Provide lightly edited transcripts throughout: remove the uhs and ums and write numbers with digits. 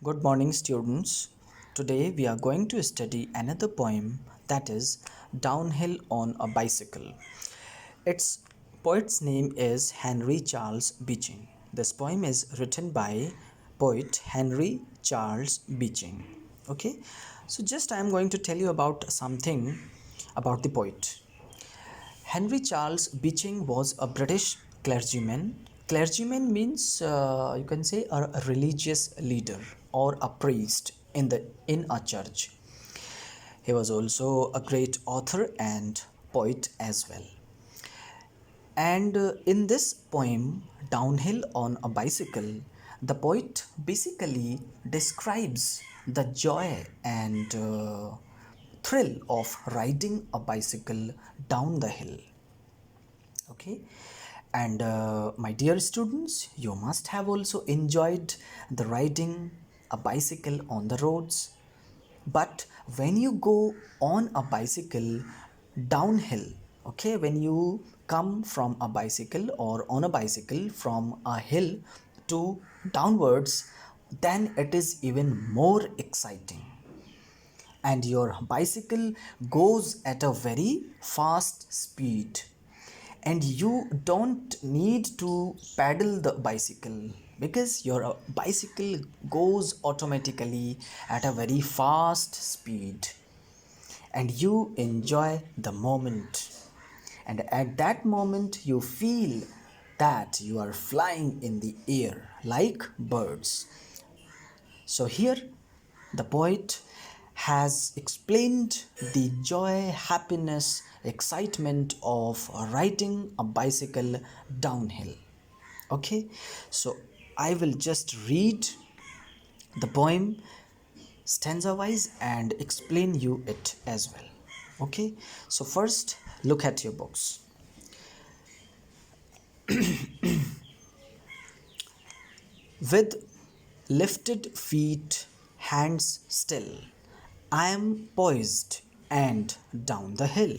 Good morning, students. Today we are going to study another poem, that is Downhill on a Bicycle. Its poet's name is Henry Charles Beeching. This poem is written by poet Henry Charles Beeching. Okay, so just I am going to tell you about something about the poet. Henry Charles Beeching was a British clergyman. Clergyman means you can say a religious leader or a priest in a church. He was also a great author and poet as well. And in this poem, Downhill on a Bicycle, the poet basically describes the joy and thrill of riding a bicycle down the hill. Okay, and my dear students, you must have also enjoyed the riding a bicycle on the roads. But when you go on a bicycle downhill, okay, when you come from a bicycle or on a bicycle from a hill to downwards, then it is even more exciting, and your bicycle goes at a very fast speed, and you don't need to pedal the bicycle because your bicycle goes automatically at a very fast speed, and you enjoy the moment, and at that moment you feel that you are flying in the air like birds. So here the poet has explained the joy, happiness, excitement of riding a bicycle downhill. Okay, so I will just read the poem stanza wise and explain you it as well. Okay, so first look at your books. With lifted feet, hands still, I am poised and down the hill.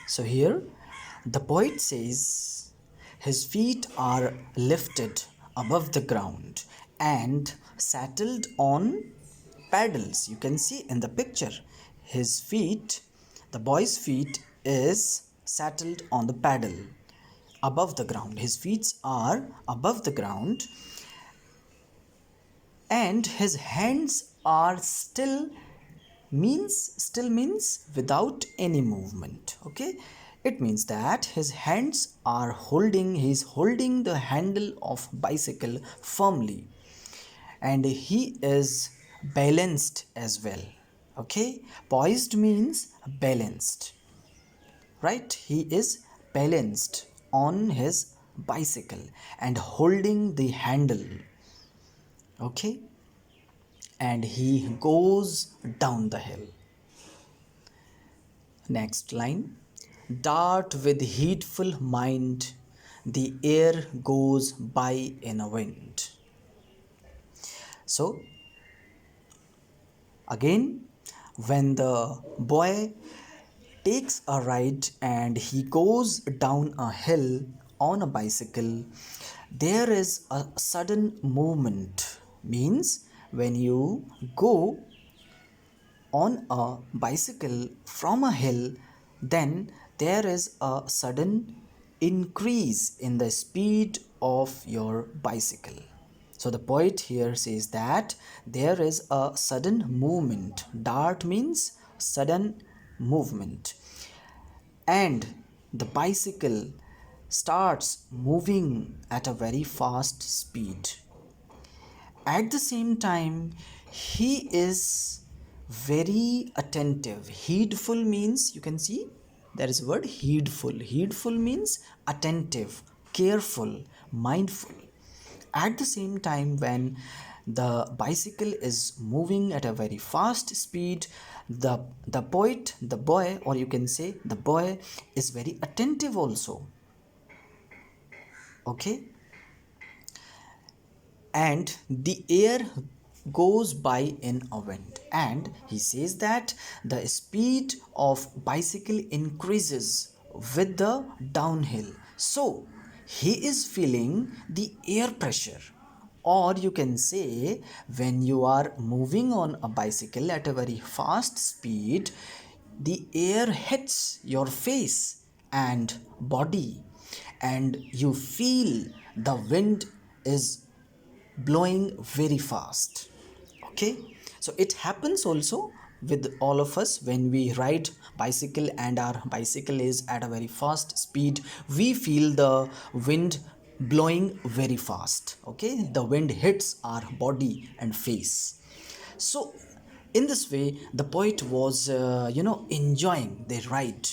So here the poet says his feet are lifted above the ground and settled on paddles. You can see in the picture his feet, the boy's feet is settled on the paddle above the ground. His feet are above the ground and his hands are still means without any movement. Okay, it means that his hands are he's holding the handle of bicycle firmly, and he is balanced as well. Okay, poised means balanced, right? He is balanced on his bicycle and holding the handle. Okay, and he goes down the hill. Next line. Dart with heedful mind, the air goes by in a wind. So again, when the boy takes a ride and he goes down a hill on a bicycle, there is a sudden movement. Means when you go on a bicycle from a hill, then there is a sudden increase in the speed of your bicycle. So the poet here says that there is a sudden movement. Dart means sudden movement, and the bicycle starts moving at a very fast speed. At the same time, he is very attentive. Heedful means, you can see there is a word heedful. Heedful means attentive, careful, mindful. At the same time, when the bicycle is moving at a very fast speed, the poet, the boy, or you can say the boy, is very attentive also. Okay, and the air goes by in a wind, and he says that the speed of bicycle increases with the downhill. So he is feeling the air pressure. Or you can say, when you are moving on a bicycle at a very fast speed, the air hits your face and body, and you feel the wind is blowing very fast. Okay, so it happens also with all of us when we ride bicycle and our bicycle is at a very fast speed. We feel the wind blowing very fast. Okay, the wind hits our body and face. So in this way the poet was enjoying the ride,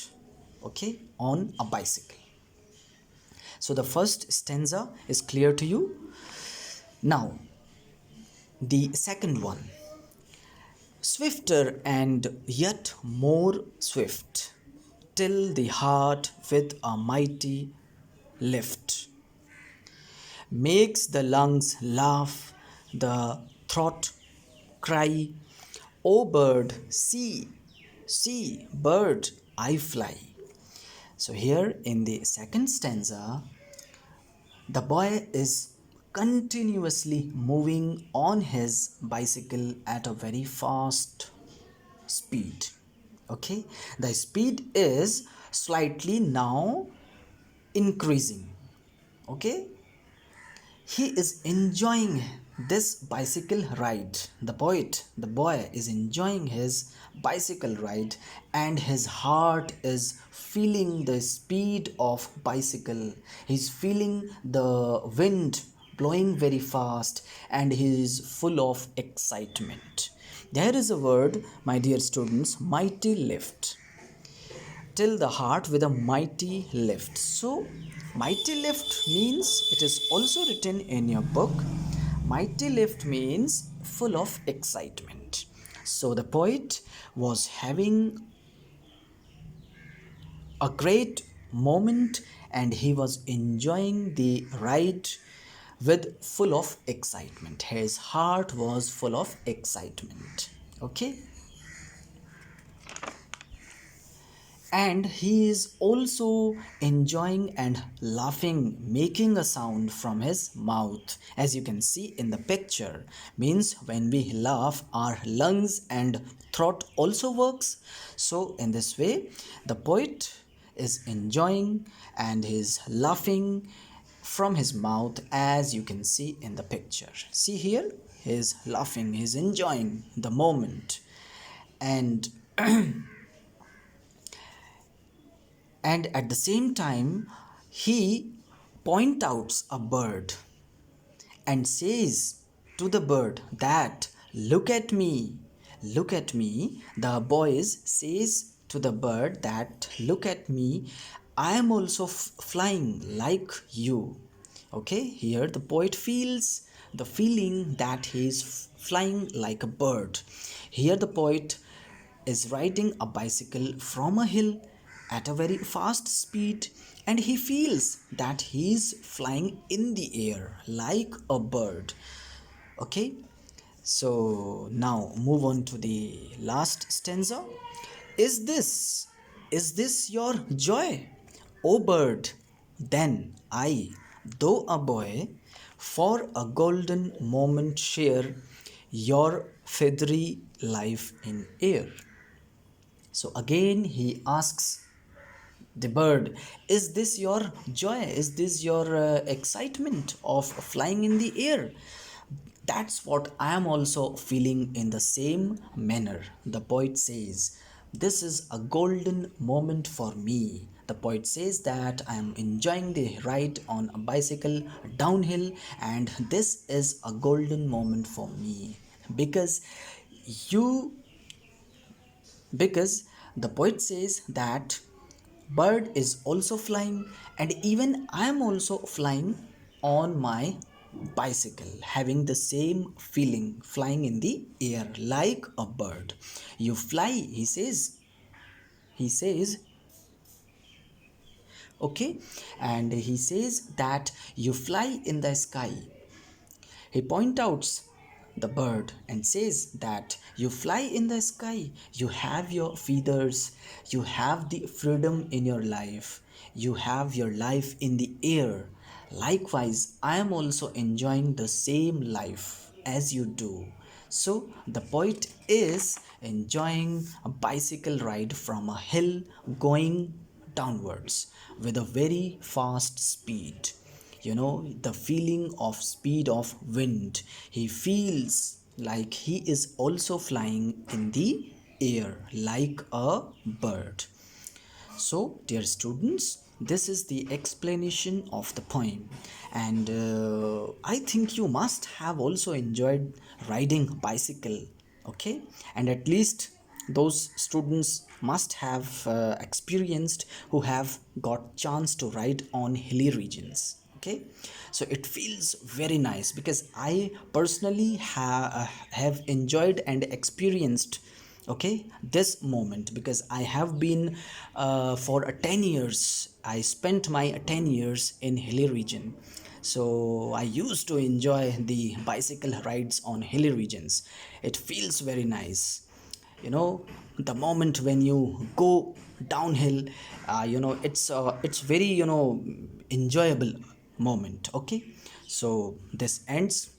okay, on a bicycle. So the first stanza is clear to you. Now the second one: swifter and yet more swift, till the heart with a mighty lift makes the lungs laugh, the throat cry, O bird, see, see, bird, I fly. So here in the second stanza, the boy is continuously moving on his bicycle at a very fast speed. Okay, the speed is slightly now increasing. Okay, he is enjoying this bicycle ride. The boy is enjoying his bicycle ride, and his heart is feeling the speed of bicycle. He's feeling the wind blowing very fast, and he is full of excitement. There is a word, my dear students, mighty lift. Till the heart with a mighty lift. So, mighty lift means, it is also written in your book, mighty lift means full of excitement. So, the poet was having a great moment and he was enjoying the ride with full of excitement. His heart was full of excitement. Okay. And he is also enjoying and laughing, making a sound from his mouth, as you can see in the picture. Means when we laugh, our lungs and throat also works. So in this way the poet is enjoying and is laughing from his mouth, as you can see in the picture. See here, he is laughing, he is enjoying the moment. And at the same time he point outs a bird and says to the bird that, look at me, look at me. The boys says to the bird that, look at me, I am also flying like you. Okay, here the poet feels the feeling that he is flying like a bird. Here the poet is riding a bicycle from a hill at a very fast speed, and he feels that he is flying in the air like a bird. Okay, so now move on to the last stanza. Is this your joy, O bird? Then I, though a boy, for a golden moment share your feathery life in air. So again he asks the bird, is this your joy? Is this your excitement of flying in the air? That's what I am also feeling in the same manner. The poet says, this is a golden moment for me. The poet says that I am enjoying the ride on a bicycle downhill, and this is a golden moment for me because you because the poet says that bird is also flying, and even I am also flying on my bicycle, having the same feeling, flying in the air like a bird. You fly, he says, okay, and he says that you fly in the sky. He points out the bird and says that you fly in the sky, you have your feathers, you have the freedom in your life, you have your life in the air, Likewise, I am also enjoying the same life as you do. So, the poet is enjoying a bicycle ride from a hill going downwards with a very fast speed. You know, the feeling of speed of wind. He feels like he is also flying in the air like a bird. So, dear students, this is the explanation of the poem, and I think you must have also enjoyed riding bicycle, okay? And at least those students must have experienced who have got chance to ride on hilly regions, okay? So it feels very nice because I personally have enjoyed and experienced, okay, this moment, because I have been for 10 years, I spent my 10 years in hilly region. So I used to enjoy the bicycle rides on hilly regions. It feels very nice, you know, the moment when you go downhill. It's very, enjoyable moment, okay? So this ends